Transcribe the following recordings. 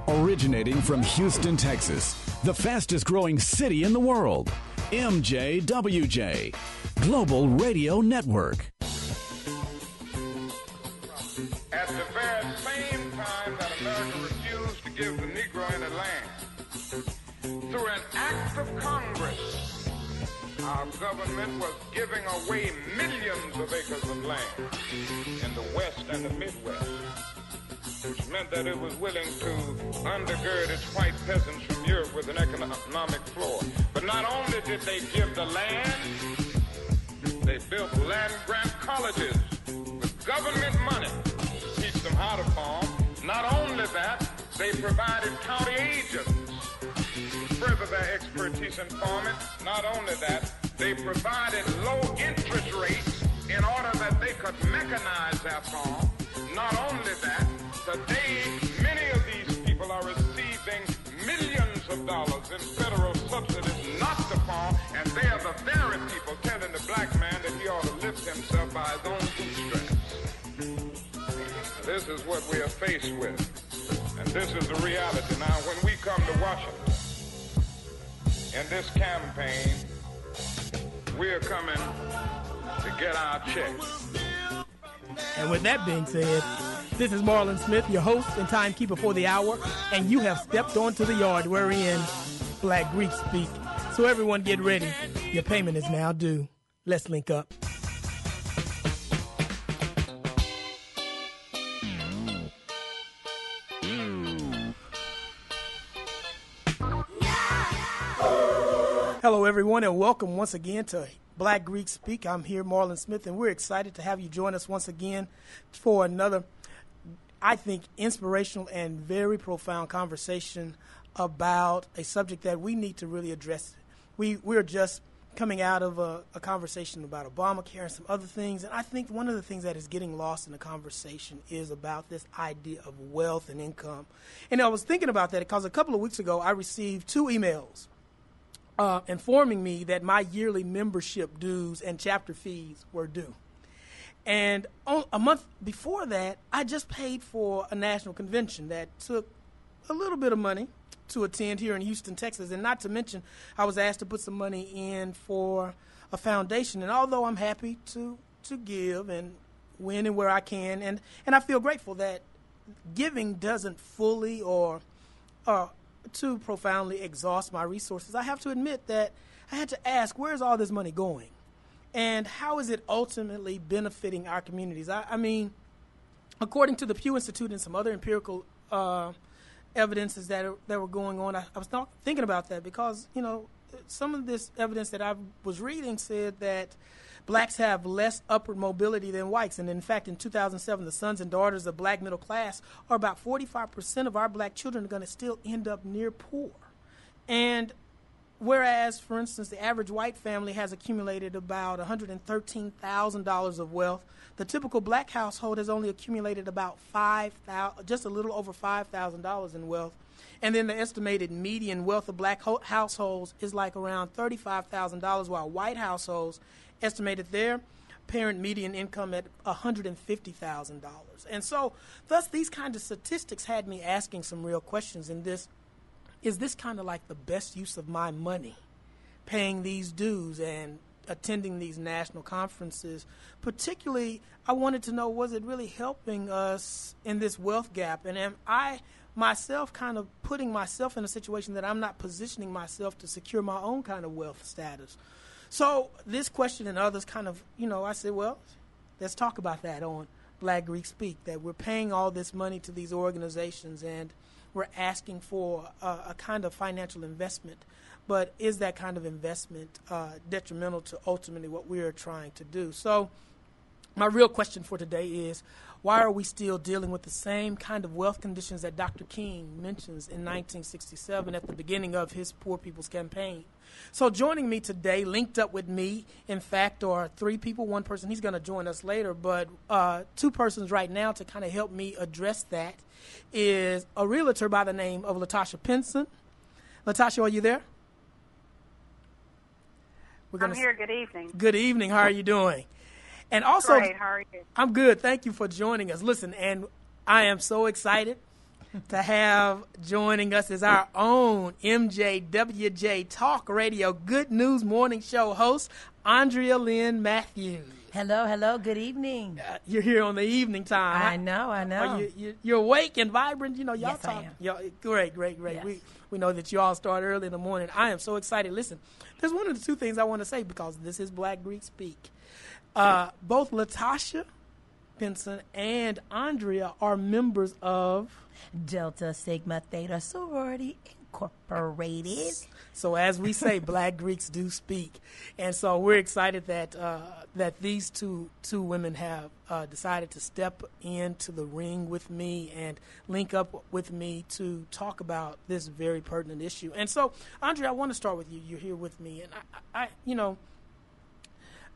Originating from Houston, Texas, the fastest growing city in the world, MJWJ, Global Radio Network. At the very same time that America refused to give the Negro any land, through an act of Congress, our government was giving away millions of acres of land in the West and the Midwest, which meant that it was willing to undergird its white peasants from Europe with an economic floor. But not only did they give the land, they built land-grant colleges with government money to teach them how to farm. Not only that, they provided county agents to further their expertise in farming. Not only that, they provided low interest rates in order that they could mechanize their farm. Not only that, today many of these people are receiving millions of dollars in federal subsidies not to farm, and they are the very people telling the black man that he ought to lift himself by his own bootstraps. This is what we are faced with, and this is the reality. Now, when we come to Washington in this campaign, we are coming to get our checks. And with that being said, this is Marlon Smith, your host and timekeeper for the hour, and you have stepped onto the yard wherein Black Greeks speak. So everyone get ready. Your payment is now due. Let's link up. Hello, everyone, and welcome once again to Black Greeks Speak. I'm here, Marlon Smith, and we're excited to have you join us once again for another, I think, inspirational and very profound conversation about a subject that we need to really address. We're just coming out of a conversation about Obamacare and some other things, and I think one of the things that is getting lost in the conversation is about this idea of wealth and income. And I was thinking about that because a couple of weeks ago I received 2 emails informing me that my yearly membership dues and chapter fees were due. And a month before that, I just paid for a national convention that took a little bit of money to attend here in Houston, Texas. And not to mention, I was asked to put some money in for a foundation. And although I'm happy to give and when and where I can, and I feel grateful that giving doesn't fully or too profoundly exhaust my resources, I have to admit that I had to ask, where is all this money going? And how is it ultimately benefiting our communities? I mean, according to the Pew Institute and some other empirical evidences that were going on, I was thinking about that because, you know, some of this evidence that I was reading said that blacks have less upward mobility than whites. And in fact, in 2007, the sons and daughters of black middle class are about 45% of our black children are going to still end up near poor. And whereas, for instance, the average white family has accumulated about $113,000 of wealth, the typical black household has only accumulated about just a little over $5,000 in wealth. And then the estimated median wealth of black households is like around $35,000, while white households estimated their parent median income at $150,000. And so, thus, these kind of statistics had me asking some real questions in this. Is this kind of like the best use of my money, paying these dues and attending these national conferences? Particularly, I wanted to know, was it really helping us in this wealth gap? And am I myself kind of putting myself in a situation that I'm not positioning myself to secure my own kind of wealth status? So this question and others kind of, I said, well, let's talk about that on Black Greek Speak, that we're paying all this money to these organizations and we're asking for a kind of financial investment. But is that kind of investment detrimental to ultimately what we're trying to do? So my real question for today is, why are we still dealing with the same kind of wealth conditions that Dr. King mentions in 1967 at the beginning of his Poor People's Campaign? So joining me today, linked up with me, in fact, are 3 people. One person, he's going to join us later, but 2 persons right now to kind of help me address that is a realtor by the name of Latasha Pinson. Latasha, are you there? I'm here. Good evening. Good evening. How are you doing? And also, great. How are you? I'm good. Thank you for joining us. Listen, and I am so excited to have joining us is our own MJWJ Talk Radio Good News Morning Show host, Andrea Lynn Matthews. Hello. Good evening. You're here on the evening time. I know. You're awake and vibrant. Y'all yes, talk. I am. Great. Yes. We know that you all start early in the morning. I am so excited. Listen, there's one of the two things I want to say because this is Black Greek Speak. Both Latasha Benson and Andrea are members of Delta Sigma Theta Sorority Incorporated. So as we say, Black Greeks do speak. And so we're excited that these two women have decided to step into the ring with me and link up with me to talk about this very pertinent issue. And so, Andrea, I want to start with you. You're here with me. And I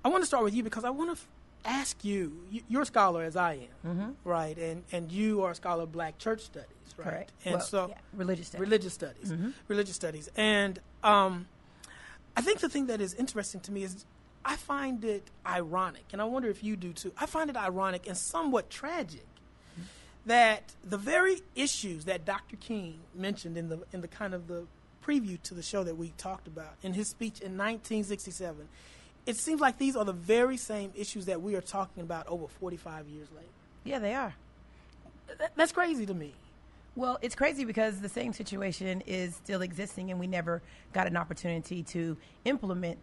want to start with you because I want to ask you, you're a scholar as I am, right? And you are a scholar of Black church studies, right? Correct. And religious studies. Religious studies. And I think the thing that is interesting to me is I find it ironic, and I wonder if you do too. I find it ironic and somewhat tragic that the very issues that Dr. King mentioned in the kind of the preview to the show that we talked about in his speech in 1967, it seems like these are the very same issues that we are talking about over 45 years later. Yeah, they are. That's crazy to me. Well, it's crazy because the same situation is still existing, and we never got an opportunity to implement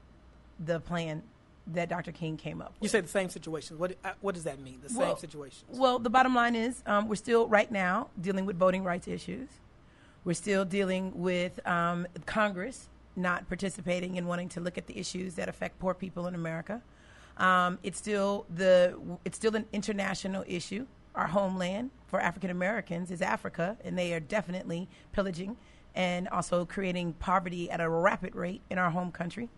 the plan that Dr. King came up with. You say the same situation. What does that mean, same situation? Well, the bottom line is we're still right now dealing with voting rights issues. We're still dealing with Congress not participating and wanting to look at the issues that affect poor people in America. It's still an international issue. Our homeland for African Americans is Africa, and they are definitely pillaging and also creating poverty at a rapid rate in our home country,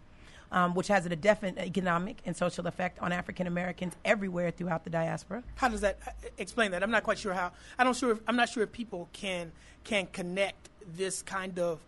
which has a definite economic and social effect on African Americans everywhere throughout the diaspora. How does that explain that? I'm not quite sure how. I'm not sure if people can connect this kind of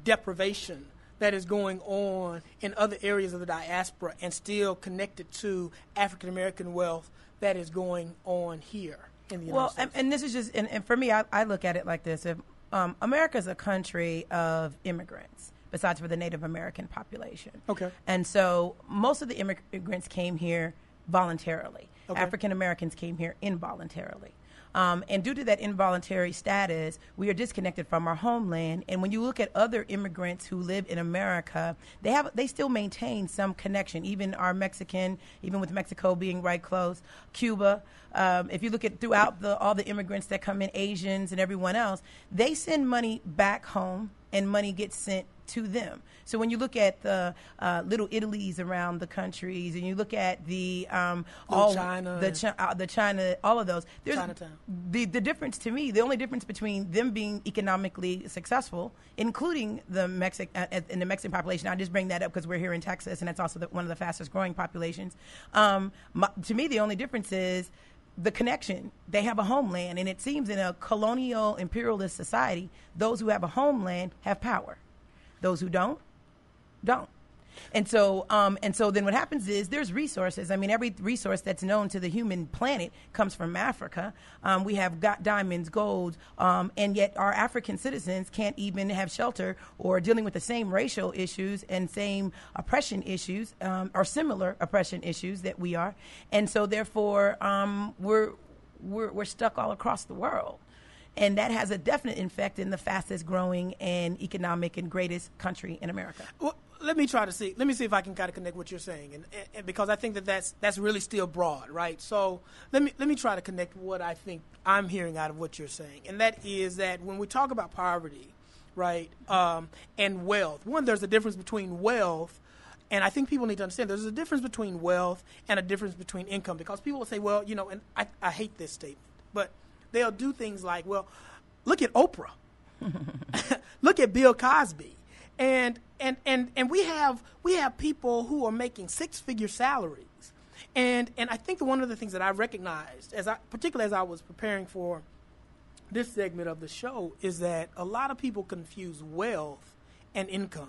deprivation that is going on in other areas of the diaspora and still connected to African American wealth that is going on here in the United States. And this is just, and for me, I look at it like this. If America is a country of immigrants, besides for the Native American population. Okay. And so most of the immigrants came here voluntarily. Okay. African Americans came here involuntarily. And due to that involuntary status, we are disconnected from our homeland. And when you look at other immigrants who live in America, they still maintain some connection. Even our Mexican, even with Mexico being right close, Cuba. If you look at throughout all the immigrants that come in, Asians and everyone else, they send money back home, and money gets sent to them. So when you look at the little Italies around the countries, and you look at the China, all of those, there's Chinatown. The difference to me, the only difference between them being economically successful, including the Mexican population. I just bring that up because we're here in Texas, and that's also one of the fastest growing populations. To me, the only difference is the connection. They have a homeland, and it seems in a colonial imperialist society, those who have a homeland have power. Those who don't. And so then what happens is there's resources. I mean, every resource that's known to the human planet comes from Africa. We have got diamonds, gold, and yet our African citizens can't even have shelter or dealing with the same racial issues and same oppression issues or similar oppression issues that we are. And so therefore we're stuck all across the world. And that has a definite effect in the fastest growing and economic and greatest country in America. Well, let me see if I can kind of connect what you're saying, and because I think that's really still broad, right? So let me try to connect what I think I'm hearing out of what you're saying, and that is that when we talk about poverty, right, and wealth, there's a difference between wealth. And I think people need to understand there's a difference between wealth and a difference between income, because people will say, well, and I hate this statement, but they'll do things like, well, look at Oprah, look at Bill Cosby, and we have people who are making six-figure salaries, and I think one of the things that I recognized particularly as I was preparing for this segment of the show is that a lot of people confuse wealth and income.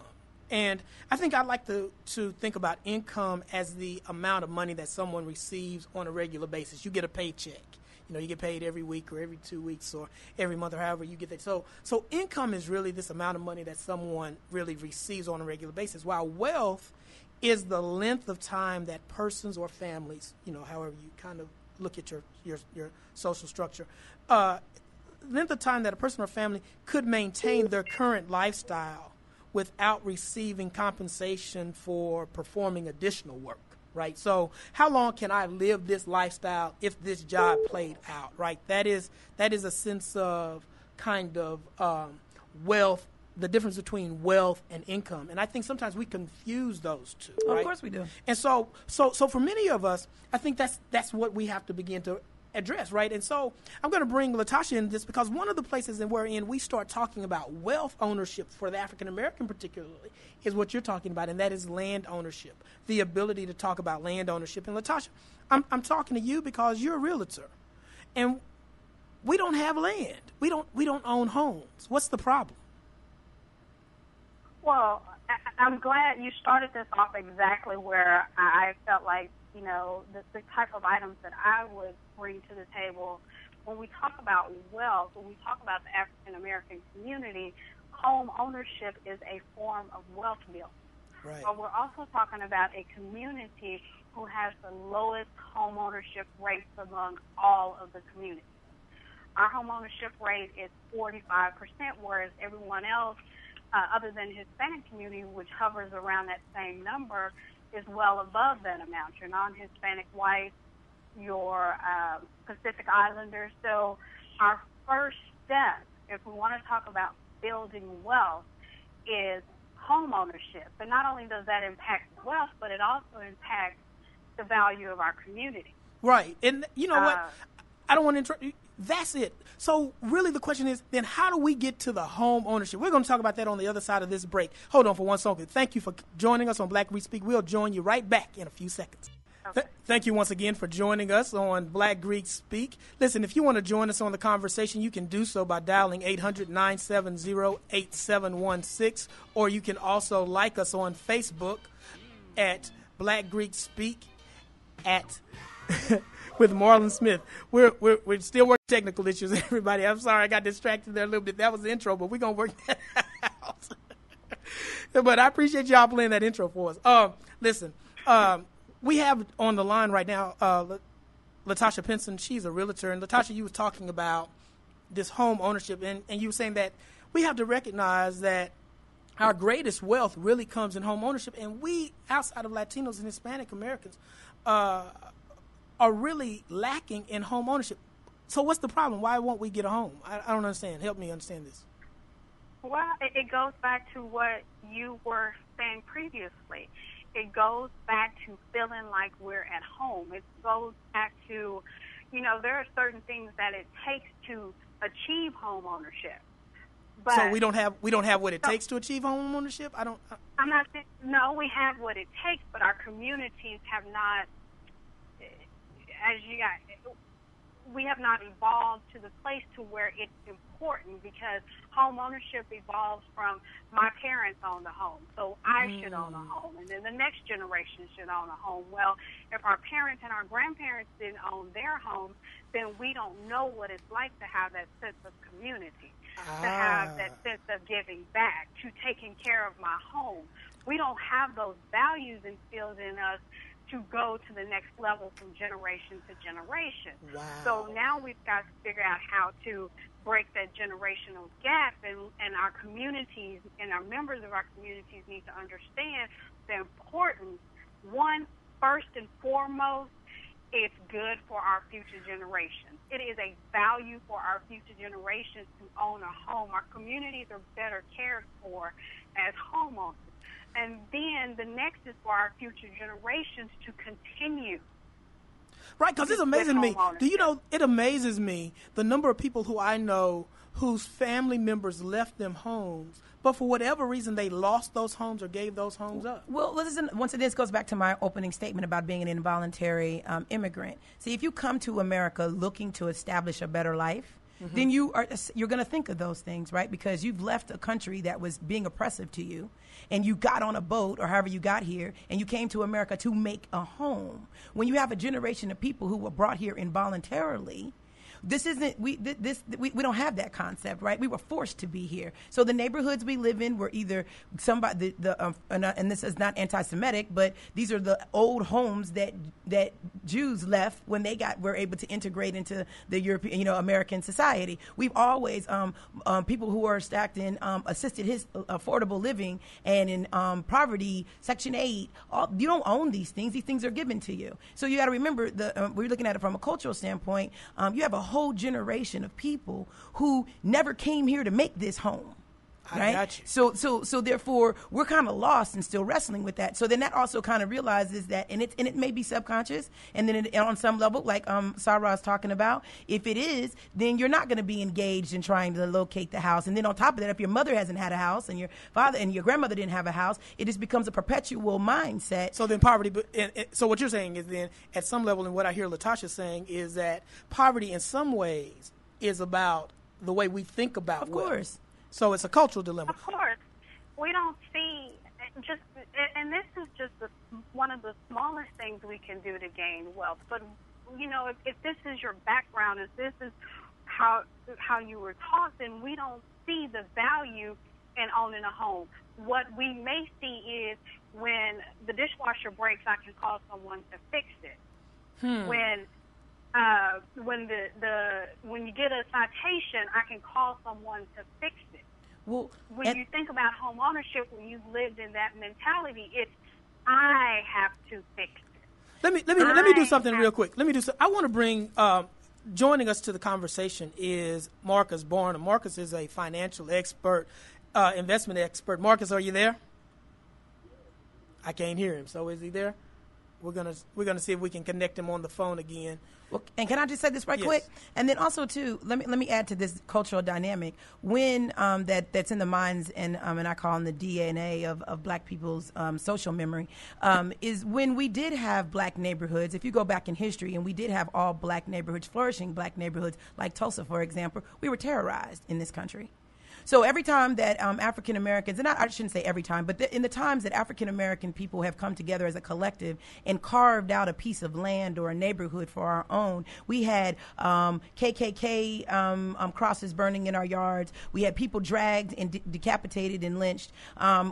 And I think I'd like to think about income as the amount of money that someone receives on a regular basis. You get a paycheck. You get paid every week or every 2 weeks or every month or however you get that. So income is really this amount of money that someone really receives on a regular basis, while wealth is the length of time that persons or families, however you kind of look at your social structure, length of time that a person or family could maintain their current lifestyle without receiving compensation for performing additional work, right? So how long can I live this lifestyle if this job played out, right? That is a sense of kind of wealth, the difference between wealth and income. And I think sometimes we confuse those two, right? Of course we do. And so for many of us, I think that's what we have to begin to address, right? And so I'm going to bring Latasha in this because one of the places that we're in, we start talking about wealth ownership for the African American particularly is what you're talking about, and that is land ownership, the ability to talk about land ownership. And Latasha, I'm talking to you because you're a realtor, and we don't have land. We don't own homes. What's the problem? Well, I'm glad you started this off exactly where I felt like, the type of items that I would bring to the table when we talk about wealth, when we talk about the African-American community, home ownership is a form of wealth building. Right. But we're also talking about a community who has the lowest home ownership rates among all of the communities. Our home ownership rate is 45%, whereas everyone else, other than the Hispanic community, which hovers around that same number, is well above that amount. Your non-Hispanic whites, your Pacific Islanders. So our first step, if we want to talk about building wealth, is home ownership. But not only does that impact wealth, but it also impacts the value of our community. Right. And you know what? I don't want to interrupt you. That's it. So really the question is, then how do we get to the home ownership? We're going to talk about that on the other side of this break. Hold on for one second. Thank you for joining us on Black Greek Speak. We'll join you right back in a few seconds. Okay. Thank you once again for joining us on Black Greek Speak. Listen, if you want to join us on the conversation, you can do so by dialing 800-970-8716, or you can also like us on Facebook at Black Greek Speak at with Marlon Smith. We're still working technical issues, everybody. I'm sorry I got distracted there a little bit. That was the intro, but we're going to work that out. But I appreciate y'all playing that intro for us. Listen, we have on the line right now Latasha Pinson. She's a realtor. And Latasha, you were talking about this home ownership, and you were saying that we have to recognize that our greatest wealth really comes in home ownership. And we, outside of Latinos and Hispanic Americans, are really lacking in home ownership. So what's the problem? Why won't we get a home? I don't understand. Help me understand this. Well, it goes back to what you were saying previously. It goes back to feeling like we're at home. It goes back to, there are certain things that it takes to achieve home ownership. But so we don't have what it takes to achieve home ownership? I'm not saying, no, we have what it takes, but our communities have not, we have not evolved to the place to where it's important, because home ownership evolves from my parents owned a home, so I should own a home, and then the next generation should own a home. Well, if our parents and our grandparents didn't own their homes, then we don't know what it's like to have that sense of community, to have that sense of giving back, to taking care of my home. We don't have those values instilled in us to go to the next level from generation to generation. Wow. So now we've got to figure out how to break that generational gap, and our communities and our members of our communities need to understand the importance. One, first and foremost, it's good for our future generations. It is a value for our future generations to own a home. Our communities are better cared for as homeowners. And then the next is for our future generations to continue. Right, because it's amazing to me. Do you know, it amazes me the number of people who I know whose family members left them homes, but for whatever reason they lost those homes or gave those homes up. Well, listen, once again, this goes back to my opening statement about being an involuntary immigrant. See, if you come to America looking to establish a better life, then you're going to think of those things, right? Because you've left a country that was being oppressive to you, and you got on a boat or however you got here, and you came to America to make a home. When you have a generation of people who were brought here involuntarily, This isn't we don't have that concept, right? We were forced to be here. So the neighborhoods we live in were either somebody and this is not anti-Semitic, but these are the old homes that Jews left when they were able to integrate into the European, American society. We've always people who are stacked in assisted affordable living and in poverty, Section 8. You don't own these things. These things are given to you. So you got to remember we're looking at it from a cultural standpoint. You have a whole generation of people who never came here to make this home. Right? I got you. So therefore, we're kind of lost and still wrestling with that. So then that also kind of realizes that, and it may be subconscious, and then on some level, like Sarah's talking about, if it is, then you're not going to be engaged in trying to locate the house. And then on top of that, if your mother hasn't had a house and your father and your grandmother didn't have a house, it just becomes a perpetual mindset. So then poverty, so what you're saying is then at some level, and what I hear Latasha saying is that poverty in some ways is about the way we think about wealth. Of course. So it's a cultural dilemma. Of course. We don't see and this is just one of the smallest things we can do to gain wealth. But, if this is your background, if this is how you were taught, then we don't see the value in owning a home. What we may see is when the dishwasher breaks, I can call someone to fix it. When you get a citation, I can call someone to fix it. Well, when you think about home ownership, when you've lived in that mentality, it's I have to fix it. Let me do something real quick. I want to bring joining us to the conversation is Marcus Barnum. Marcus is a financial expert, investment expert. Marcus, are you there? I can't hear him. So is he there? We're gonna see if we can connect him on the phone again. Well, and can I just say this right quick? And then also too, let me add to this cultural dynamic. When that's in the minds and I call them the DNA of Black people's social memory, is when we did have Black neighborhoods. If you go back in history, and we did have all Black neighborhoods, flourishing Black neighborhoods, like Tulsa, for example, we were terrorized in this country. So every time that African Americans, and I shouldn't say every time, but in the times that African American people have come together as a collective and carved out a piece of land or a neighborhood for our own, we had KKK crosses burning in our yards. We had people dragged and decapitated and lynched.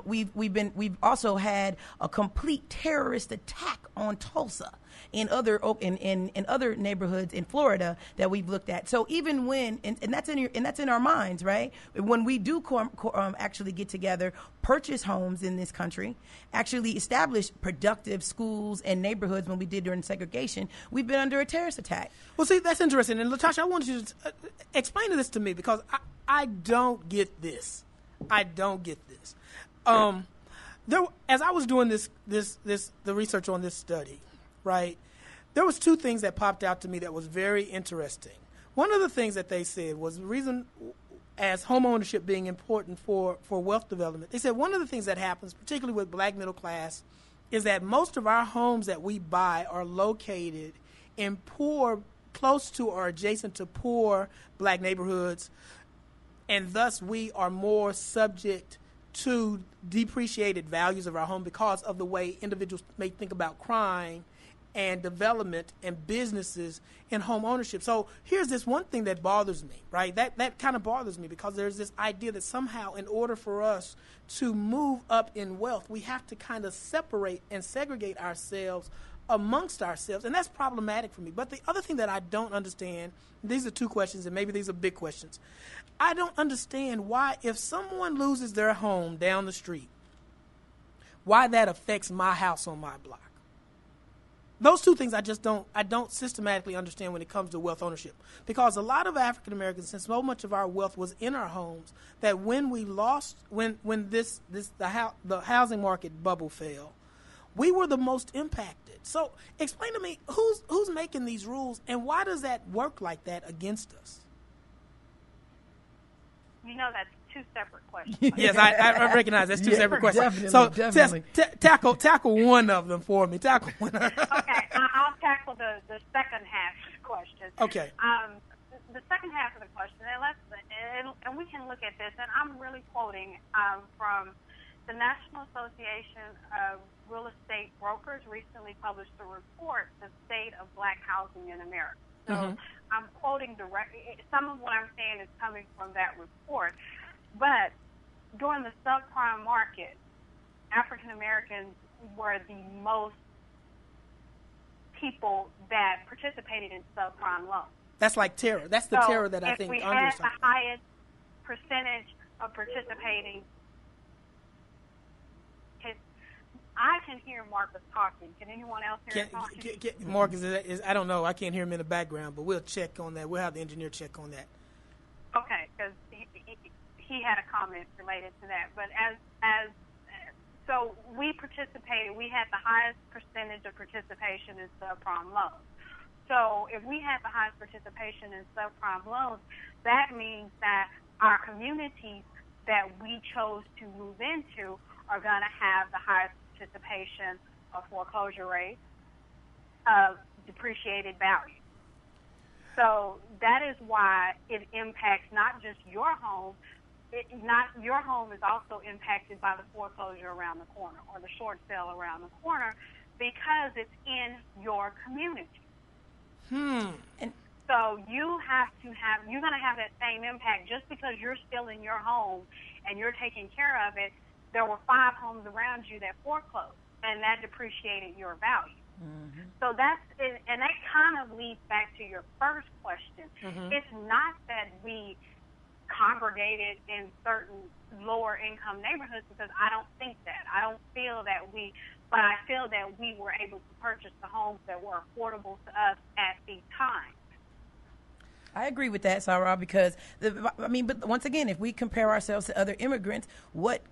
We've also had a complete terrorist attack on Tulsa. In other neighborhoods in Florida that we've looked at. So even when and that's in our minds, right? When we do actually get together, purchase homes in this country, actually establish productive schools and neighborhoods when we did during segregation, we've been under a terrorist attack. Well, see, that's interesting. And Latasha, I want you to explain this to me because I don't get this. I don't get this. As I was doing the research on this study, right, there was two things that popped out to me that was very interesting. One of the things that they said was the reason as home ownership being important for wealth development. They said one of the things that happens, particularly with Black middle class, is that most of our homes that we buy are located in poor, close to or adjacent to poor Black neighborhoods, and thus we are more subject to depreciated values of our home because of the way individuals may think about crime and development and businesses in home ownership. So here's this one thing that bothers me, right? That kind of bothers me because there's this idea that somehow in order for us to move up in wealth, we have to kind of separate and segregate ourselves amongst ourselves, and that's problematic for me. But the other thing that I don't understand, these are two questions, and maybe these are big questions. I don't understand why if someone loses their home down the street, why that affects my house on my block. Those two things I don't systematically understand when it comes to wealth ownership. Because a lot of African Americans, since so much of our wealth was in our homes, that when we lost, when the housing market bubble fell, we were the most impacted. So explain to me, who's making these rules, and why does that work like that against us? That's two separate questions. Yes, I recognize that's two separate questions. Definitely. Tackle one of them for me. Tackle one. Okay, I'll tackle the second half of the question. Okay. The second half of the question, and we can look at this, and I'm really quoting from the National Association of Real Estate Brokers recently published a report, The State of Black Housing in America. So I'm quoting directly. Some of what I'm saying is coming from that report. But during the subprime market, African Americans were the most people that participated in subprime loans. That's like terror. That's the terror that I think if we Andre's had the talking about. highest percentage of participating, I can hear Marcus talking. Can anyone else hear him talking? Marcus is I don't know. I can't hear him in the background, but we'll check on that. We'll have the engineer check on that. Okay, because he had a comment related to that. But so we participated. We had the highest percentage of participation in subprime loans. So if we had the highest participation in subprime loans, that means that our communities that we chose to move into are going to have the highest participation of foreclosure rates, of depreciated value. So that is why it impacts not just your home. Your home is also impacted by the foreclosure around the corner or the short sale around the corner because it's in your community. And so you're going to have that same impact just because you're still in your home and you're taking care of it. There were 5 homes around you that foreclosed, and that depreciated your value. So that kind of leads back to your first question. It's not that we congregated in certain lower income neighborhoods, because I don't think that. I don't feel that but I feel that we were able to purchase the homes that were affordable to us at the time. I agree with that, Sarah, because but once again, if we compare ourselves to other immigrants, what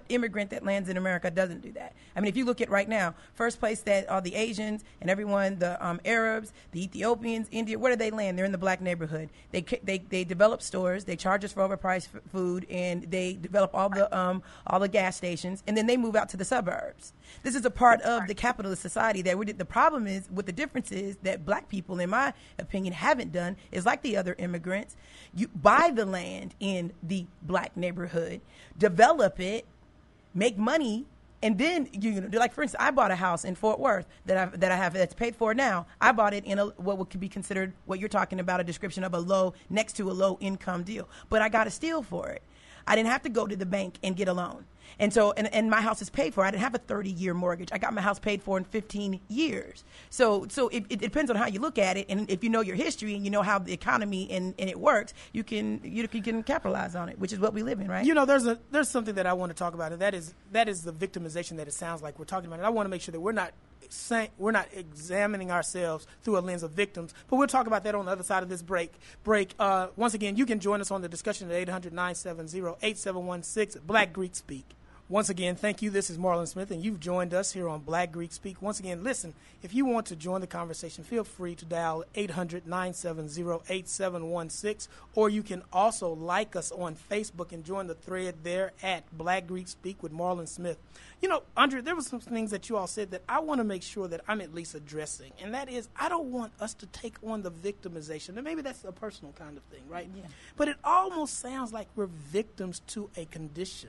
immigrant that lands in America doesn't do that? I mean, if you look at right now, first place that are the Asians and everyone, the Arabs, the Ethiopians, India, where do they land? They're in the black neighborhood. They develop stores, they charge us for overpriced food, and they develop all the gas stations, and then they move out to the suburbs. This is a part of the capitalist society that we did. The problem is, with the differences that black people, in my opinion, haven't done is like the other immigrants. You buy the land in the black neighborhood, develop it, make money, and then like, for instance, I bought a house in Fort Worth that's paid for now. I bought it in what could be considered what you're talking about, a description of next to a low income deal. But I got a steal for it. I didn't have to go to the bank and get a loan. And so, and my house is paid for. I didn't have a 30-year mortgage. I got my house paid for in 15 years. So it depends on how you look at it. And if you know your history and you know how the economy and it works, you can capitalize on it, which is what we live in, right? There's something that I want to talk about, and that is the victimization that it sounds like we're talking about. And I want to make sure that we're not examining ourselves through a lens of victims, but we'll talk about that on the other side of this break. Once again, you can join us on the discussion at 800-970-8716, Black Greek Speak. Once again, thank you. This is Marlon Smith, and you've joined us here on Black Greek Speak. Once again, listen, if you want to join the conversation, feel free to dial 800-970-8716, or you can also like us on Facebook and join the thread there at Black Greek Speak with Marlon Smith. Andre, there were some things that you all said that I want to make sure that I'm at least addressing, and that is, I don't want us to take on the victimization. And maybe that's a personal kind of thing, right? Yeah. But it almost sounds like we're victims to a condition.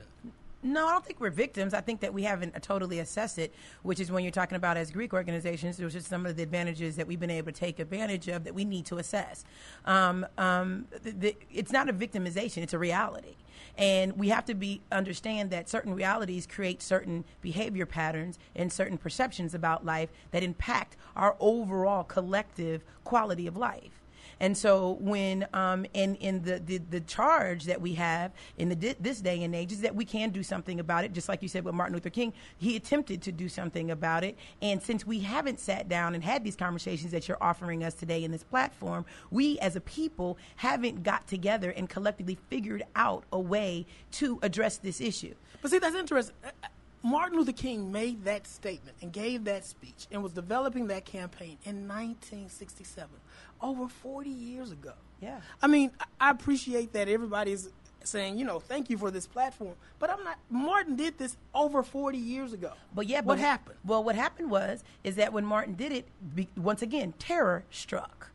No, I don't think we're victims. I think that we haven't totally assessed it, which is when you're talking about as Greek organizations, there's just some of the advantages that we've been able to take advantage of that we need to assess. It's not a victimization, it's a reality. And we have to understand that certain realities create certain behavior patterns and certain perceptions about life that impact our overall collective quality of life. And so when in the charge that we have in this day and age is that we can do something about it, just like you said with Martin Luther King. He attempted to do something about it. And since we haven't sat down and had these conversations that you're offering us today in this platform, we as a people haven't got together and collectively figured out a way to address this issue. But see, that's interesting. Martin Luther King made that statement and gave that speech and was developing that campaign in 1967, over 40 years ago. Yeah. I mean, I appreciate that everybody's saying, thank you for this platform, but Martin did this over 40 years ago. But what happened? Well, what happened is that when Martin did it, once again, terror struck.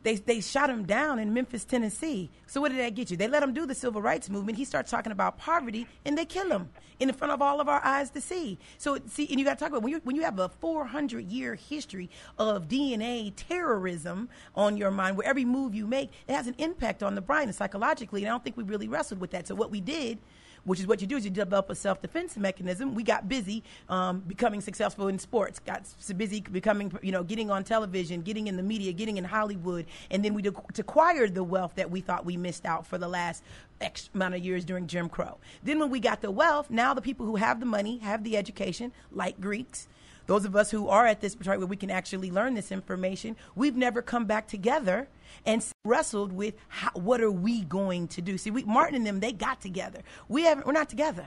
They shot him down in Memphis, Tennessee. So what did that get you? They let him do the civil rights movement. He starts talking about poverty, and they kill him in front of all of our eyes to see. So see, and you got to talk about when you have a 400-year history of DNA terrorism on your mind, where every move you make, it has an impact on the brain and psychologically. And I don't think we really wrestled with that. So what we did, which is what you do, is you develop a self-defense mechanism. We got busy becoming successful in sports, got busy becoming, getting on television, getting in the media, getting in Hollywood, and then we acquired the wealth that we thought we missed out for the last X amount of years during Jim Crow. Then when we got the wealth, now the people who have the money, have the education, like Greeks, those of us who are at this point where we can actually learn this information, we've never come back together and wrestled with what are we going to do. See, Martin and them, they got together. We're not together.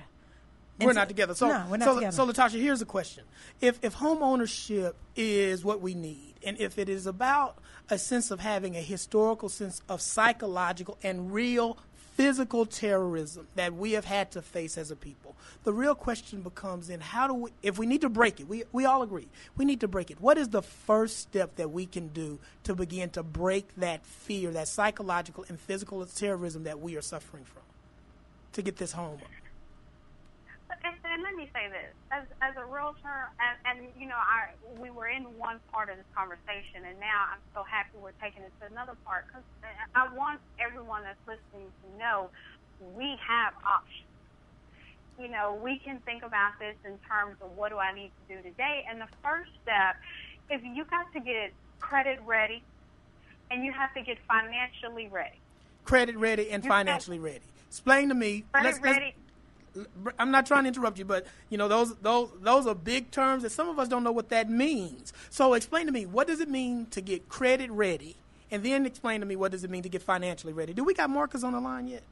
We're not together. No, we're not together. So, Latasha, here's a question. If home ownership is what we need, and if it is about a sense of having a historical sense of psychological and real physical terrorism that we have had to face as a people, the real question becomes then if we need to break it, we all agree, we need to break it. What is the first step that we can do to begin to break that fear, that psychological and physical terrorism that we are suffering from, to get this home? And let me say this, as a realtor, we were in one part of this conversation, and now I'm so happy we're taking it to another part, because I want everyone that's listening to know we have options. We can think about this in terms of what do I need to do today, and the first step is you got to get credit ready, and you have to get financially ready. Credit ready and financially ready. Explain to me. Credit ready. I'm not trying to interrupt you, but those are big terms that some of us don't know what that means. So explain to me, what does it mean to get credit ready, and then explain to me what does it mean to get financially ready. Do we got Marcus on the line yet?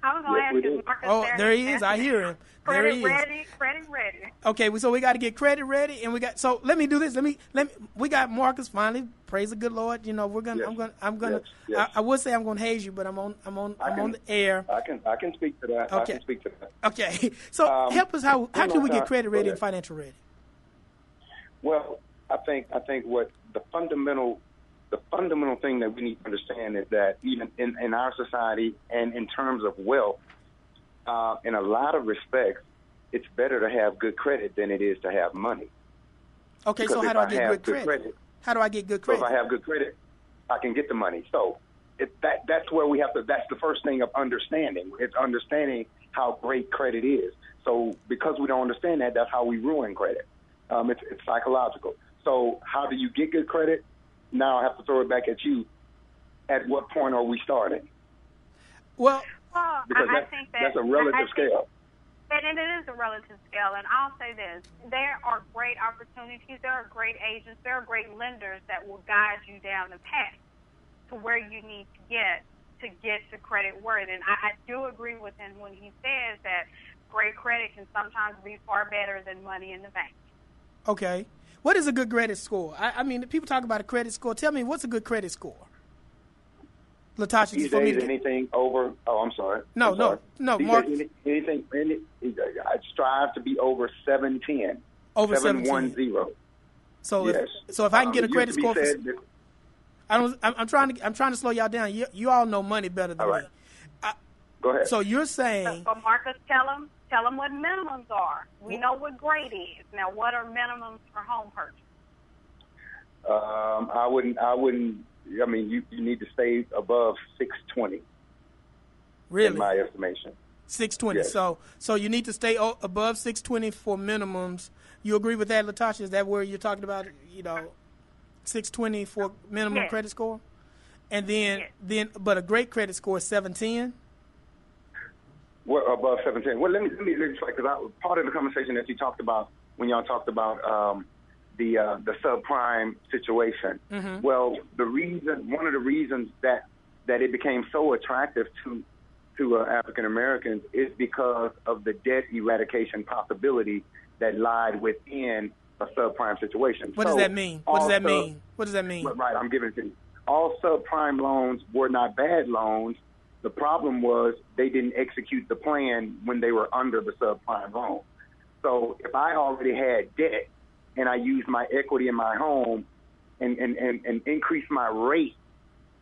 I was going to ask you, Marcus. Oh, there he is. I hear him. There he is. Credit ready. Okay, so we got to get credit ready, and so let me do this. We got Marcus finally. Praise the good Lord. We're gonna. Yes. I'm gonna. Yes. I would say I'm gonna haze you, but I'm on the air. I can speak to that. Okay. I can speak to that. Okay. So help us. How do we get credit ready and financial ready? Well, I think what the fundamental thing that we need to understand is that even in our society and in terms of wealth, in a lot of respects, it's better to have good credit than it is to have money. Okay, because so how do I get good credit? How do I get good credit? So if I have good credit, I can get the money. So that's where we have to. That's the first thing of understanding. It's understanding how great credit is. So because we don't understand that, that's how we ruin credit. It's psychological. So how do you get good credit? Now I have to throw it back at you. At what point are we starting? Well, because I think that's a relative scale. And it is a relative scale. And I'll say this. There are great opportunities. There are great agents. There are great lenders that will guide you down the path to where you need to get to credit worthy. And I do agree with him when he says that great credit can sometimes be far better than money in the bank. Okay. What is a good credit score? I mean, people talk about a credit score. Tell me, what's a good credit score? Latasha, These days, anything over. Oh, I'm sorry. No, Mark. Anything. I strive to be over 710. Over 710. So yes. So if I can get a credit score, I'm trying to slow y'all down. You all know money better than me. Go ahead. So you're saying. So Marcus, tell them what minimums are. We know what grade is. Now, what are minimums for home purchase? I wouldn't. I mean, you need to stay above 620. Really? In my estimation. 620. Yes. So you need to stay above 620 for minimums. You agree with that, Latasha? Is that where you're talking about? 620 for minimum credit score, and then but a great credit score is 710. Well, above 710. Well, let me because part of the conversation that you talked about when y'all talked about the subprime situation. Mm-hmm. Well, one of the reasons that it became so attractive to African Americans is because of the debt eradication possibility that lied within a subprime situation. What does that mean? What does that mean? Right, I'm giving it to you. All subprime loans were not bad loans. The problem was they didn't execute the plan when they were under the subprime loan. So if I already had debt and I used my equity in my home and increased my rate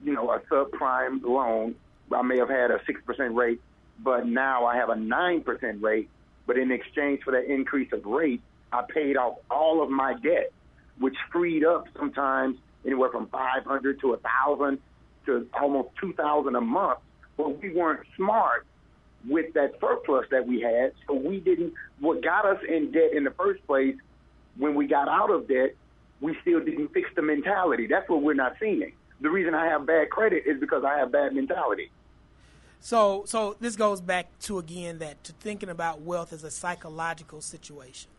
a subprime loan. I may have had a 6% rate, but now I have a 9% rate. But in exchange for that increase of rate, I paid off all of my debt, which freed up sometimes anywhere from $500 to $1,000 to almost $2,000 a month. But we weren't smart with that surplus that we had, so we didn't. What got us in debt in the first place, when we got out of debt, we still didn't fix the mentality. That's what we're not seeing. The reason I have bad credit is because I have bad mentality. So this goes back to, again, to thinking about wealth as a psychological situation.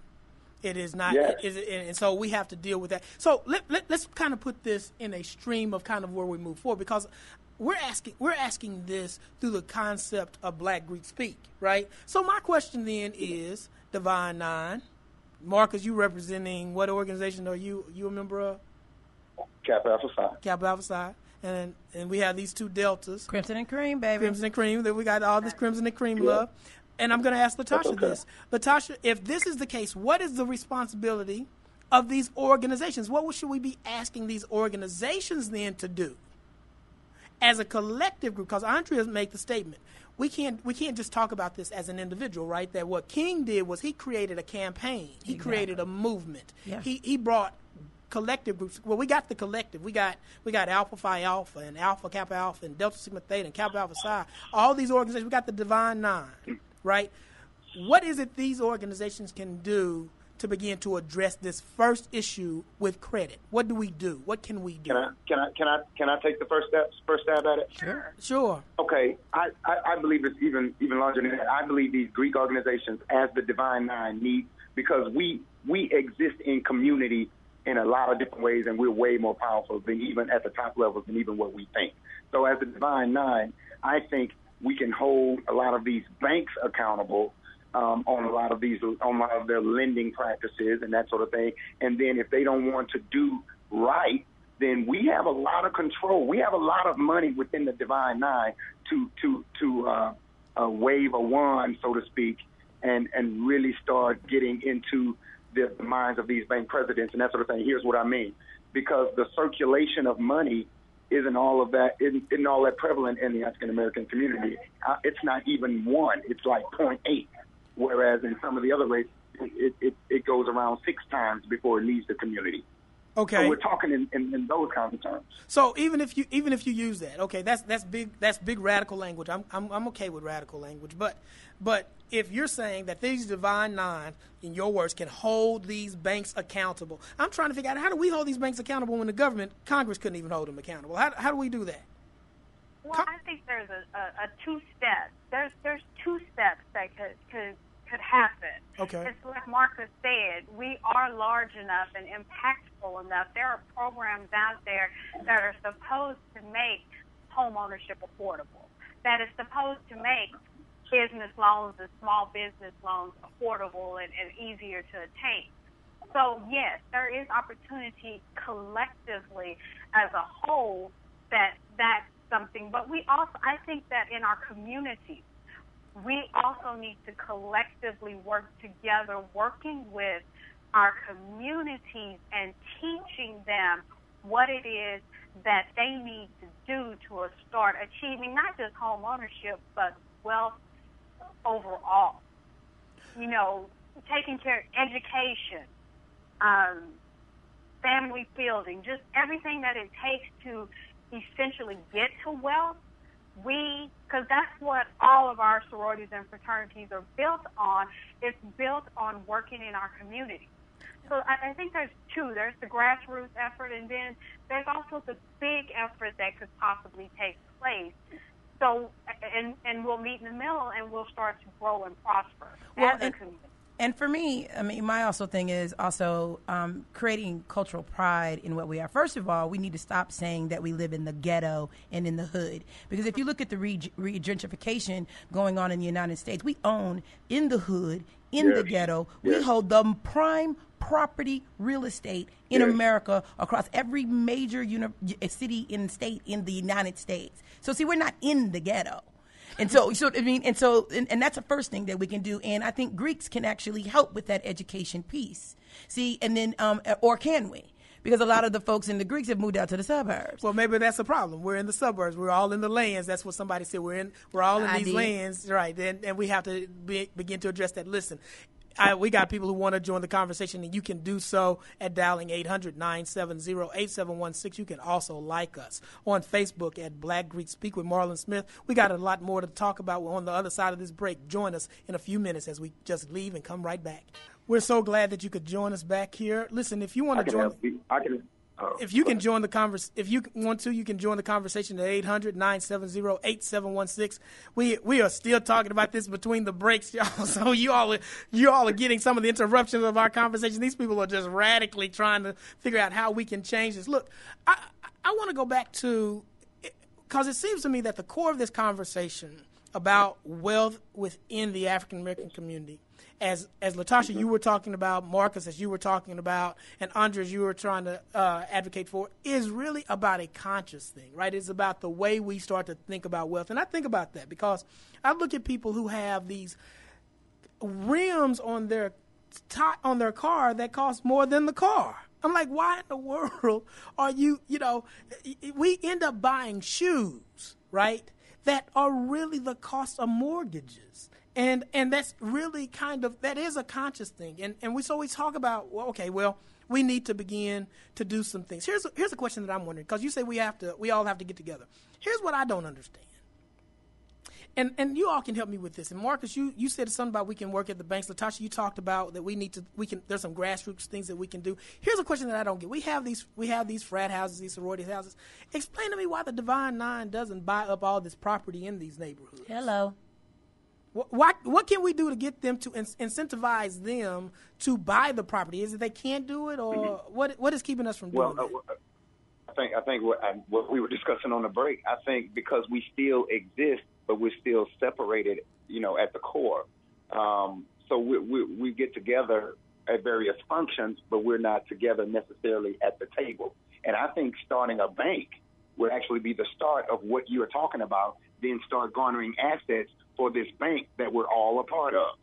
It is not, yes. And so we have to deal with that. So let's kind of put this in a stream of kind of where we move forward, because we're asking this through the concept of Black Greek speak, right? So my question then is, Divine Nine, Marcus, you representing what organization are you a member of? Kappa Alpha Psi. Kappa Alpha Psi. And we have these two deltas. Crimson and cream, baby. Crimson and cream. Then we got all this crimson and cream love. And I'm going to ask Latasha this. Latasha, if this is the case, what is the responsibility of these organizations? What should we be asking these organizations then to do as a collective group? Because Andrea made the statement, we can't just talk about this as an individual, right? That what King did was he created a campaign. He created a movement. Yeah. He brought collective groups. Well, we got the collective. We got Alpha Phi Alpha and Alpha Kappa Alpha and Delta Sigma Theta and Kappa Alpha Psi. All these organizations. We got the Divine Nine, right? What is it these organizations can do to begin to address this first issue with credit? What do we do? What can we do? Can I take the first stab at it? Sure. Okay, I believe it's even larger than that. I believe these Greek organizations, as the Divine Nine, need, because we exist in community in a lot of different ways, and we're way more powerful than even at the top levels than even what we think. So as the Divine Nine, I think we can hold a lot of these banks accountable on a lot of their lending practices and that sort of thing. And then if they don't want to do right, then we have a lot of control. We have a lot of money within the Divine Nine to wave a wand, so to speak, and really start getting into the minds of these bank presidents and that sort of thing. Here's what I mean. Because the circulation of money isn't all that prevalent in the African American community. It's not even 1. It's like 0.8. Whereas in some of the other rates, it goes around 6 times before it leaves the community. Okay. So we're talking in those kinds of terms. So even if you use that, okay, that's big radical language. I'm okay with radical language, but if you're saying that these Divine Nine, in your words, can hold these banks accountable, I'm trying to figure out, how do we hold these banks accountable when Congress couldn't even hold them accountable? How do we do that? Well, I think there's a 2-step. There's 2 steps that could happen. Okay. It's like Marcus said, we are large enough and impactful enough. There are programs out there that are supposed to make home ownership affordable, that is supposed to make business loans and small business loans affordable and easier to attain. So, yes, there is opportunity collectively as a whole that's something. But we also, I think that in our communities, we also need to collectively work together, working with our communities and teaching them what it is that they need to do to start achieving not just home ownership, but wealth overall. Taking care of education, family building, just everything that it takes to essentially get to wealth. Because that's what all of our sororities and fraternities are built on. It's built on working in our community. So I think there's 2. There's the grassroots effort, and then there's also the big effort that could possibly take place. So, and we'll meet in the middle, and we'll start to grow and prosper as a community. And for me, I mean, my also thing is also creating cultural pride in what we are. First of all, we need to stop saying that we live in the ghetto and in the hood. Because if you look at the gentrification going on in the United States, we own in the hood, in the ghetto. We hold the prime property real estate in America across every major city and state in the United States. So, see, we're not in the ghetto. And so that's the first thing that we can do. And I think Greeks can actually help with that education piece. See, and then, or can we? because a lot of the folks in the Greeks have moved out to the suburbs. Well, maybe that's the problem. We're in the suburbs. We're all in the lands. That's what somebody said. We're all in these lands, right? And we have to begin to address that. Listen, we got people who want to join the conversation, and you can do so at dialing 800-970-8716. You can also like us on Facebook at Black Greek Speak with Marlon Smith. We got a lot more to talk about on the other side of this break. Join us in a few minutes as we just leave and come right back. We're so glad that you could join us back here. Listen, if you want to join, if you can join the if you want to, you can join the conversation at 800-970-8716. We are still talking about this between the breaks, y'all. So you all are getting some of the interruptions of our conversation. These people are just radically trying to figure out how we can change this. Look, I want to go back to, because it seems to me that the core of this conversation about wealth within the African American community, as Latasha, you were talking about, Marcus, as you were talking about, and Andres, you were trying to advocate for, is really about a conscious thing, right? It's about the way we start to think about wealth. And I think about that because I look at people who have these rims on their car that cost more than the car. I'm like, why in the world are we end up buying shoes, right, that are really the cost of mortgages. And that's really that is a conscious thing. And we talk about, we need to begin to do some things. Here's a question that I'm wondering, because you say we all have to get together. Here's what I don't understand. And you all can help me with this. And Marcus, you said something about we can work at the banks. Latasha, you talked about that there's some grassroots things that we can do. Here's a question that I don't get. We have these frat houses, these sorority houses. Explain to me why the Divine Nine doesn't buy up all this property in these neighborhoods. Hello. What can we do to get them to incentivize them to buy the property? Is it they can't do it, or what is keeping us from doing it? I think what we were discussing on the break, I think because we still exist, but we're still separated, at the core. So we get together at various functions, but we're not together necessarily at the table. And I think starting a bank would actually be the start of what you're talking about, then start garnering assets for this bank that we're all a part of.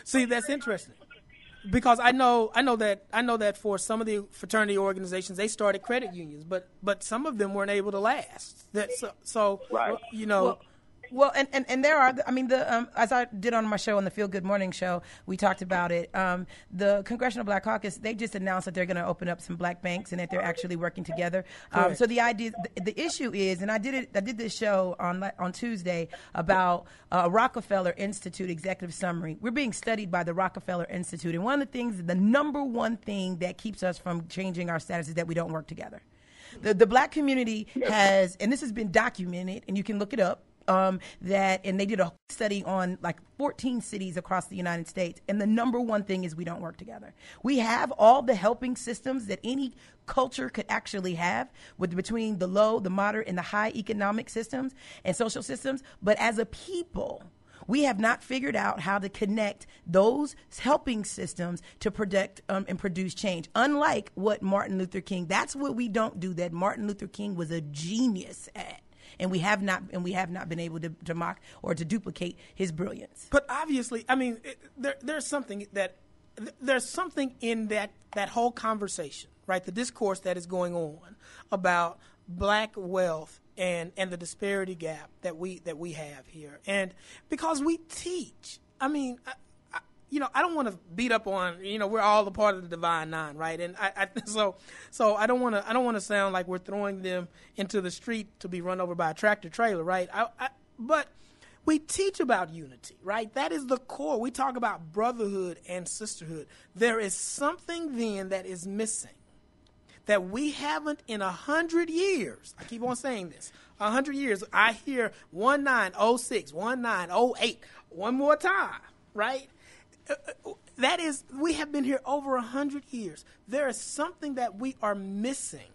See, that's interesting, because I know that for some of the fraternity organizations, they started credit unions, but some of them weren't able to last. Right. Well, and there are, as I did on my show, on the Feel Good Morning Show, we talked about it. The Congressional Black Caucus, they just announced that they're going to open up some black banks and that they're actually working together. So the idea, the issue is, and I did this show on Tuesday about Rockefeller Institute executive summary. We're being studied by the Rockefeller Institute, and one of the things, the number one thing that keeps us from changing our status is that we don't work together. The black community has, and this has been documented, and you can look it up. And they did a study on like 14 cities across the United States, and the number one thing is we don't work together. We have all the helping systems that any culture could actually have between the low, the moderate, and the high economic systems and social systems, but as a people, we have not figured out how to connect those helping systems to protect and produce change. Unlike what Martin Luther King, that's what we don't do, that Martin Luther King was a genius at. And we have not been able to mock or to duplicate his brilliance. But obviously, there's something in that whole conversation, right? The discourse that is going on about black wealth and the disparity gap that we have here, and because we teach, I don't want to beat up on, we're all a part of the Divine Nine, right? And so I don't want to sound like we're throwing them into the street to be run over by a tractor trailer, right? But we teach about unity, right? That is the core. We talk about brotherhood and sisterhood. There is something then that is missing that we haven't in 100 years. I keep on saying this. 100 years. I hear 1906, 1908, one more time, right? That is, we have been here over 100 years. There is something that we are missing,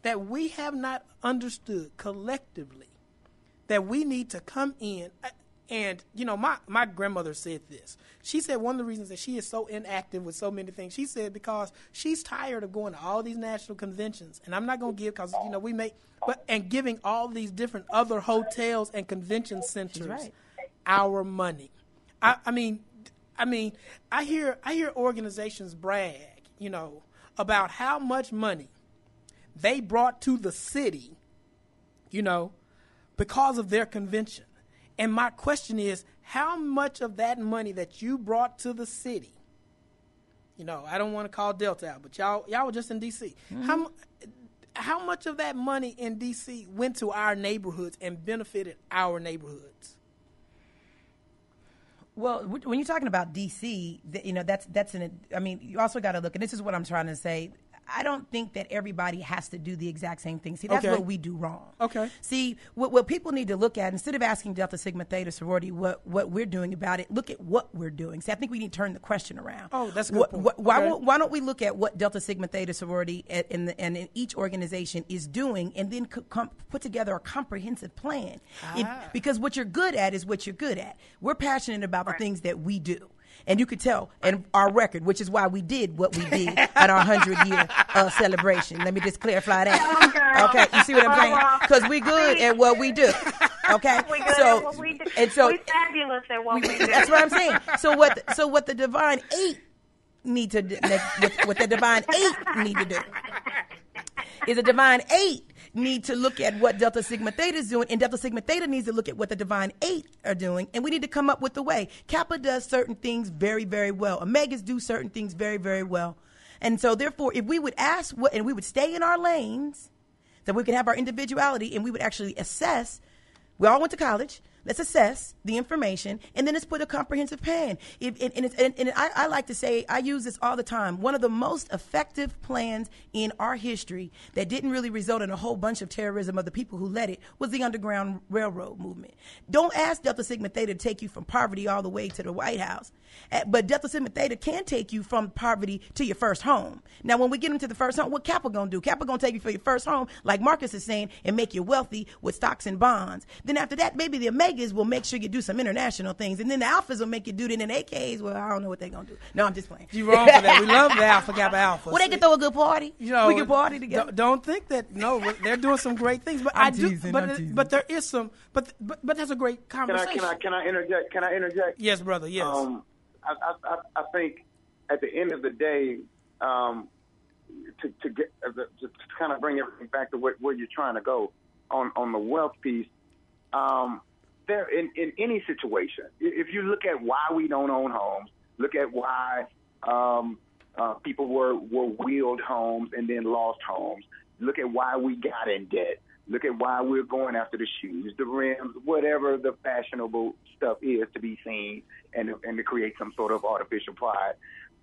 that we have not understood collectively, that we need to come in. And, my grandmother said this. She said one of the reasons that she is so inactive with so many things, she said because she's tired of going to all these national conventions. And I'm not going to give, because, and giving all these different other hotels and convention centers our money. I hear organizations brag, about how much money they brought to the city, because of their convention. And my question is, how much of that money that you brought to the city, I don't want to call Delta out, but y'all were just in D.C. Mm-hmm. How much of that money in D.C. went to our neighborhoods and benefited our neighborhoods? Well, when you're talking about D.C., you also got to look, and this is what I'm trying to say. I don't think that everybody has to do the exact same thing. See, that's what we do wrong. Okay. See, what people need to look at, instead of asking Delta Sigma Theta sorority what we're doing about it, look at what we're doing. See, I think we need to turn the question around. Oh, that's a good point. Why don't we look at what Delta Sigma Theta sorority and in each organization is doing, and then put together a comprehensive plan? Because what you're good at is what you're good at. We're passionate about the things that we do. And you could tell in our record, which is why we did what we did at our 100-year celebration. Let me just clarify that. Okay, you see what I'm saying? Because we good at what we do. Okay, we good at what we do. And so we fabulous at what we do. That's what I'm saying. So what the Divine Eight need to do, what the Divine Eight need to do is the Divine Eight need to look at what Delta Sigma Theta is doing, and Delta Sigma Theta needs to look at what the Divine Eight are doing, and we need to come up with a way. Kappa does certain things very, very well. Omegas do certain things very, very well. And so, therefore, if we would ask and we would stay in our lanes, that we could have our individuality, and we would actually assess. We all went to college. Let's assess the information, and then let's put a comprehensive plan. I like to say, I use this all the time. One of the most effective plans in our history that didn't really result in a whole bunch of terrorism of the people who led it was the Underground Railroad movement. Don't ask Delta Sigma Theta to take you from poverty all the way to the White House. But Delta Sigma Theta can take you from poverty to your first home. Now, when we get into the first home, what Kappa going to do? Kappa going to take you for your first home, like Marcus is saying, and make you wealthy with stocks and bonds. Then after that, maybe the Omegas will make sure you do some international things. And then the Alphas will make you do it. And then AKs, well, I don't know what they're going to do. No, I'm just playing. You're wrong for that. We love the Alpha Kappa Alpha. Well, they can throw a good party. We can party together. Don't think that. No, they're doing some great things. But I'm teasing. But there is some. But that's a great conversation. Can I interject? Can I interject? Yes, brother. Yes. I think at the end of the day, to kind of bring everything back to where you're trying to go on the wealth piece, there in any situation, if you look at why we don't own homes, look at why people were wheeled homes and then lost homes, look at why we got in debt, look at why we're going after the shoes, the rims, whatever the fashionable stuff is to be seen and to create some sort of artificial pride.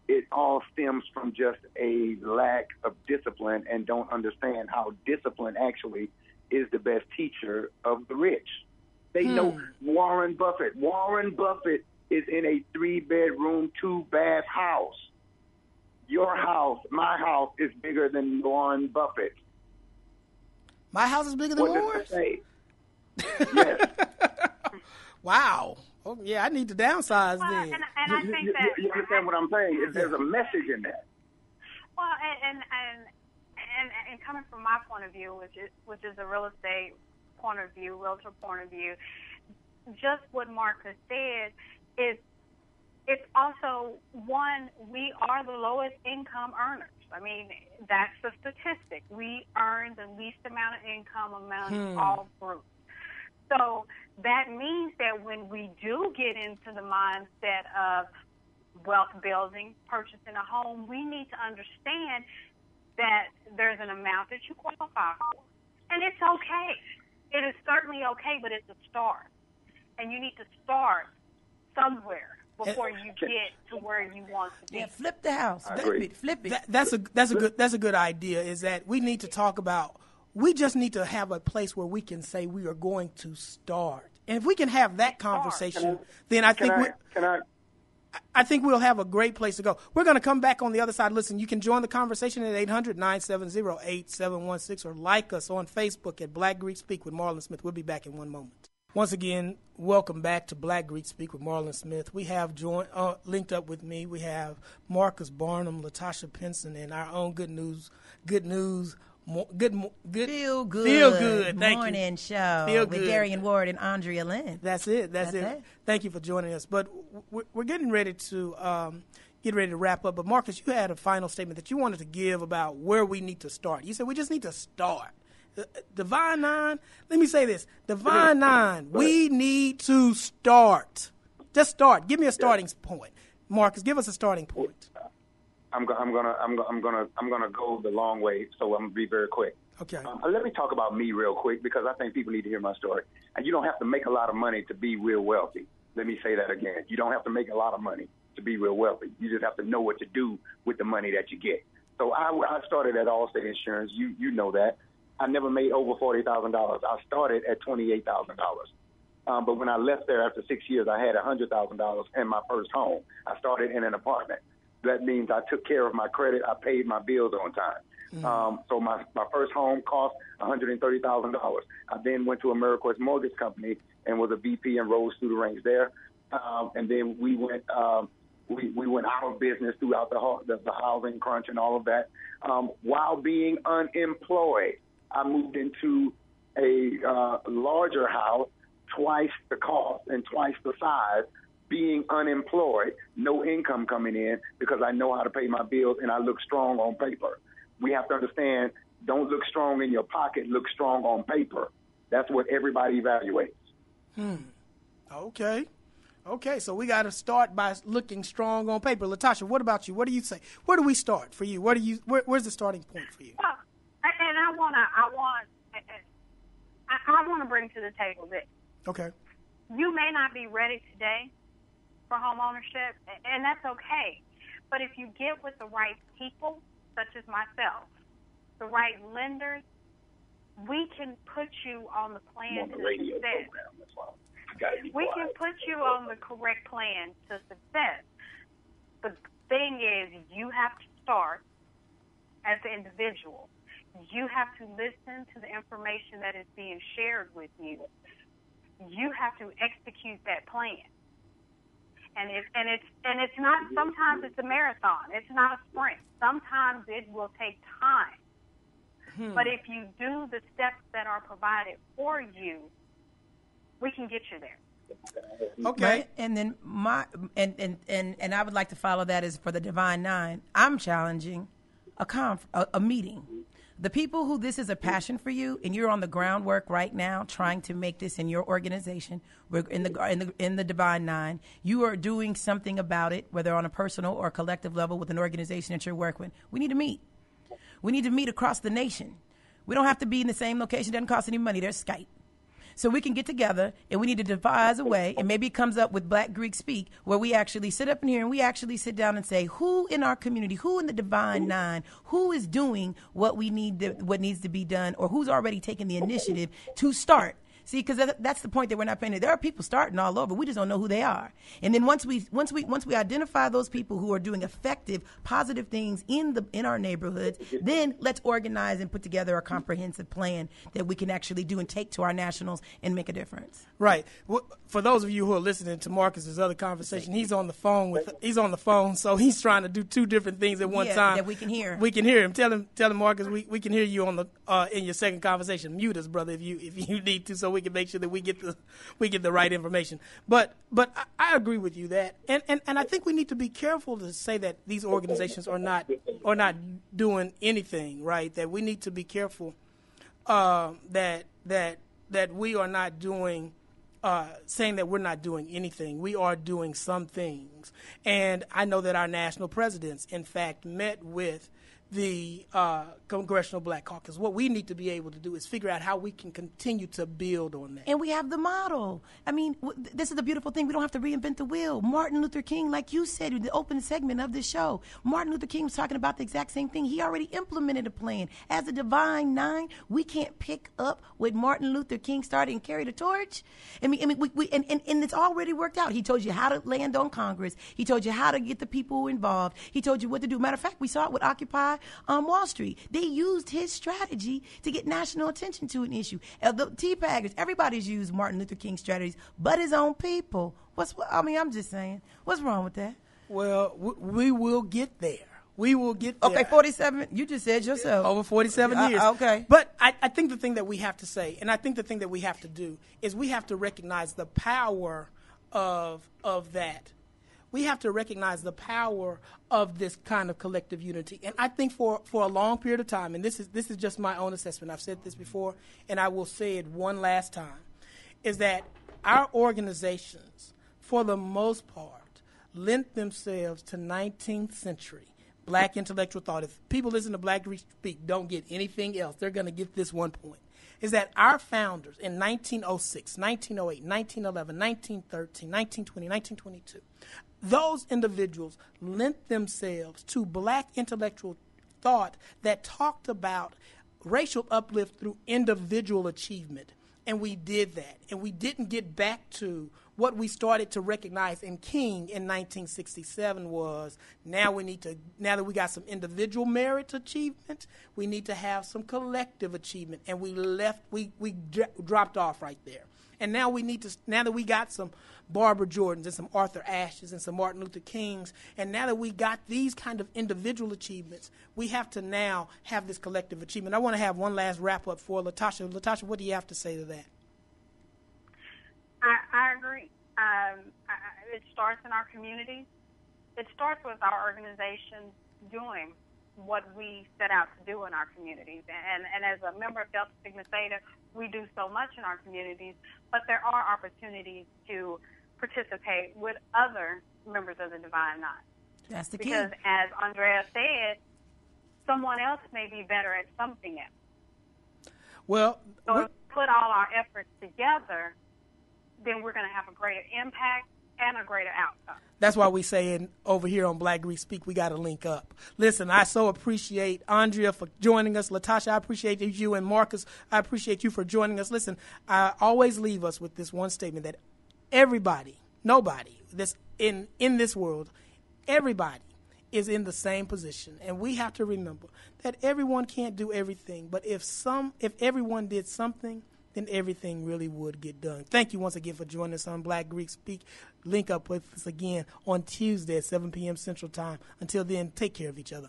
It all stems from just a lack of discipline and don't understand how discipline actually is the best teacher of the rich. They know Warren Buffett. Warren Buffett is in a 3-bedroom, 2-bath house. Your house, my house, is bigger than Warren Buffett. My house is bigger than Warren's? Yes. Wow. Oh, yeah, I need to downsize then. And I think that you understand what I'm saying? There's a message in that. Well, and coming from my point of view, which is a real estate point of view, realtor point of view, just what Marcus said is it's also one, we are the lowest income earners. I mean, that's the statistic. We earn the least amount of income among all groups. So that means that when we do get into the mindset of wealth building, purchasing a home, we need to understand that there's an amount that you qualify for. And it's okay. It is certainly okay, but it's a start. And you need to start somewhere before you get to where you want to be. Yeah, flip the house. Flip it. That's a good idea, is that we need to talk about, we just need to have a place where we can say we are going to start. And if we can have that conversation, then I think we'll have a great place to go. We're going to come back on the other side. Listen, you can join the conversation at 800-970-8716 or like us on Facebook at Black Greek Speak with Marlon Smith. We'll be back in one moment. Once again, welcome back to Black Greek Speak with Marlon Smith. We have linked up with me. We have Marcus Barnum, Latasha Pinson, and our own good news. Feel good. Thank morning you. Show Feel with good. Darian Ward and Andrea Lynn. That's it. Thank you for joining us. But we're getting ready to get ready to wrap up. But Marcus, you had a final statement that you wanted to give about where we need to start. You said we just need to start. Divine Nine, let me say this. Divine Nine, we need to start. Just start. Give me a starting point. Marcus, give us a starting point. I'm gonna go the long way, so I'm gonna be very quick. Okay. Let me talk about me real quick because I think people need to hear my story. And you don't have to make a lot of money to be real wealthy. Let me say that again. You don't have to make a lot of money to be real wealthy. You just have to know what to do with the money that you get. So I started at Allstate Insurance. You know that. I never made over $40,000. I started at $28,000. But when I left there after 6 years, I had $100,000 in my first home. I started in an apartment. That means I took care of my credit. I paid my bills on time. So my first home cost $130,000. I then went to Ameriquest Mortgage Company and was a VP and rose through the ranks there. And then we went we went out of business throughout the housing crunch and all of that. While being unemployed, I moved into a larger house, twice the cost and twice the size, being unemployed, no income coming in because I know how to pay my bills and I look strong on paper. We have to understand, don't look strong in your pocket, look strong on paper. That's what everybody evaluates. Okay, so we got to start by looking strong on paper. Latasha, what about you? What do you say? Where do we start for you? Where's the starting point for you? Well, and I want to bring to the table this. Okay. You may not be ready today for home ownership, and that's okay. But if you get with the right people, such as myself, the right lenders, we can put you on the plan to success. We can put you on the correct plan to success. The thing is, you have to start as an individual. You have to listen to the information that is being shared with you. You have to execute that plan. And it's not, sometimes it's a marathon. It's not a sprint. Sometimes it will take time. But if you do the steps that are provided for you, we can get you there. Okay. Right? And then and I would like to follow that as for the Divine Nine. I'm challenging a meeting. The people who this is a passion for you, and you're on the groundwork right now, trying to make this in your organization. We're in the Divine Nine. You are doing something about it, whether on a personal or collective level with an organization that you're working with. We need to meet. We need to meet across the nation. We don't have to be in the same location. It doesn't cost any money. There's Skype. So we can get together, and we need to devise a way, and maybe it comes up with Black Greek Speak, where we actually sit up in here and we actually sit down and say, who in our community, who in the Divine Nine, who is doing what needs to be done, or who's already taken the initiative to start. See, because that's the point that we're not paying. There are people starting all over. We just don't know who they are. And then once we identify those people who are doing effective, positive things in our neighborhoods, then let's organize and put together a comprehensive plan that we can actually do and take to our nationals and make a difference. Right. For those of you who are listening to Marcus's other conversation, he's on the phone, so he's trying to do two different things at one time. That we can hear. We can hear him. Tell him, Marcus, we can hear you on the in your second conversation. Mute us, brother, if you need to, so we can make sure that we get the right information. But I agree with you that, and I think we need to be careful to say that these organizations are not doing anything, right? That we need to be careful that we are not doing. Saying that we're not doing anything. We are doing some things. And I know that our national presidents, in fact, met with the Congressional Black Caucus. What we need to be able to do is figure out how we can continue to build on that. And we have the model. I mean, this is the beautiful thing. We don't have to reinvent the wheel. Martin Luther King, like you said in the opening segment of this show, Martin Luther King was talking about the exact same thing. He already implemented a plan. As a Divine Nine, we can't pick up what Martin Luther King started and carry the torch. I mean, and it's already worked out. He told you how to land on Congress. He told you how to get the people involved. He told you what to do. Matter of fact, we saw it with Occupy Wall Street. They used his strategy to get national attention to an issue. The Tea Baggers, everybody's used Martin Luther King strategies, but his own people. I'm just saying, what's wrong with that? Well, we will get there. We will get there. Okay, 47, you just said yourself. Over 47 years. Okay. But I think the thing that we have to say, and I think the thing that we have to do, is we have to recognize the power of that. we have to recognize the power of this kind of collective unity. And I think for a long period of time, and this is just my own assessment, I've said this before, and I will say it one last time, is that our organizations, for the most part, lent themselves to 19th century black intellectual thought. If people listen to Black Greek Speak, don't get anything else, they're going to get this one point, is that our founders in 1906, 1908, 1911, 1913, 1920, 1922, those individuals lent themselves to black intellectual thought that talked about racial uplift through individual achievement. And we did that. And we didn't get back to what we started to recognize in King in 1967 was now that we got some individual merit achievement, we need to have some collective achievement. And we dropped off right there. And now that we got some Barbara Jordans and some Arthur Ashes and some Martin Luther Kings, and now that we got these kind of individual achievements, we have to now have this collective achievement. I want to have one last wrap up for Latasha. Latasha, what do you have to say to that? I agree. It starts in our communities. It starts with our organizations doing what we set out to do in our communities. And as a member of Delta Sigma Theta, we do so much in our communities, but there are opportunities to participate with other members of the Divine Nine. That's the key. Because as Andrea said, someone else may be better at something else. Well, so if we put all our efforts together, then we're going to have a greater impact and a greater outcome. That's why we say over here on Black Greek Speak, we got to link up. Listen, I so appreciate Andrea for joining us. Latasha, I appreciate you. And Marcus, I appreciate you for joining us. Listen, I always leave us with this one statement that nobody that's in this world, everybody is in the same position. And we have to remember that everyone can't do everything. But if everyone did something, then everything really would get done. Thank you once again for joining us on Black Greek Speak. Link up with us again on Tuesday at 7 p.m. Central Time. Until then, take care of each other.